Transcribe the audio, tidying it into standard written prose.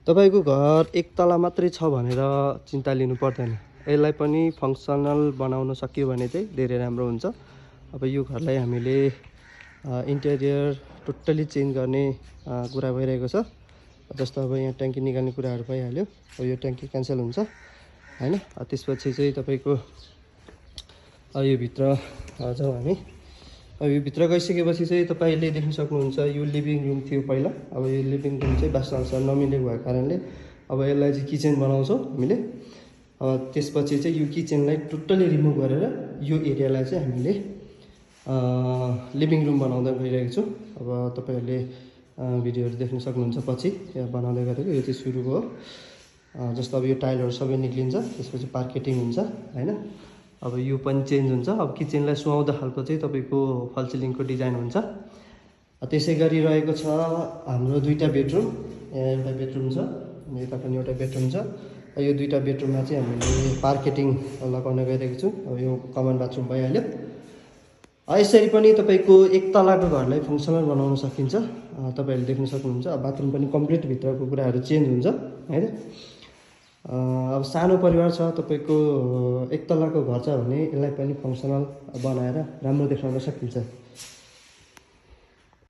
तपाईको घर एक तला मात्रै छ भनेर चिन्ता लिनु पर्दैन। यसलाई पनि फङ्सनल बनाउन सकियो भने चाहिँ धेरै राम्रो हुन्छ। अब यो घरलाई हामीले इन्टेरियर टोटली चेन्ज गर्ने कुरा भइरहेको छ। जस्तो अब यहाँ ट्याङ्की निकाल्ने कुराहरू भइहाल्यो। अब यो ट्याङ्की क्यान्सल हुन्छ हैन। त्यसपछि चाहिँ तपाईको यो भित्र जाउँ हामी। अब यो भित्र गइसकेपछि चाहिँ तपाईले देख्न सक्नुहुन्छ यो लिभिङ रुम थियो पहिला। अब यो लिभिङ रुम चाहिँ बाथरुमसँग नमिलेको भएको कारणले अब यसलाई चाहिँ किचन बनाउँछौँ हामीले। त्यसपछि चाहिँ यो किचनलाई टोटली रिमुभ गरेर यो एरियालाई चाहिँ हामीले लिभिङ रुम बनाउँदै गइरहेको छु। अब तपाईहरुले भिडियोहरु देख्न सक्नुहुन्छ पछि यहाँ बनाउँदै गरेको यो चाहिँ सुरुको हो। जस्तो अब यो टाइलहरु सबै निक्लिन्छ, त्यसपछि पार्केटिङ हुन्छ हैन। अब यो पनि चेन्ज हुन्छ। अब किचनलाई सुहाउँदा खालको चाहिँ तपाईको फल सिलिङको डिजाइन हुन्छ। त्यसै गरी रहेको छ हाम्रो दुईटा बेडरुम। यहाँ एउटा बेडरुम छ, यता पनि एउटा बेडरुम छ। यो दुईटा बेडरुममा चाहिँ हामीले पार्केटिङ लगाउन गइरहेको छु। अब यो कमन बाथरुम भइहाल्यो। यसरी पनि तपाईको एक तलाको घरलाई फङ्सनल बनाउन सकिन्छ। तपाईहरुले देख्न सक्नुहुन्छ। बाथरुम पनि कम्प्लिट भित्रको कुराहरु चेन्ज हुन्छ हैन। अब सानो परिवार छ तपाईको एक तलाको घर छ भने यसलाई पनि फङ्सनल बनाएर राम्रो देखाउन सकिन्छ।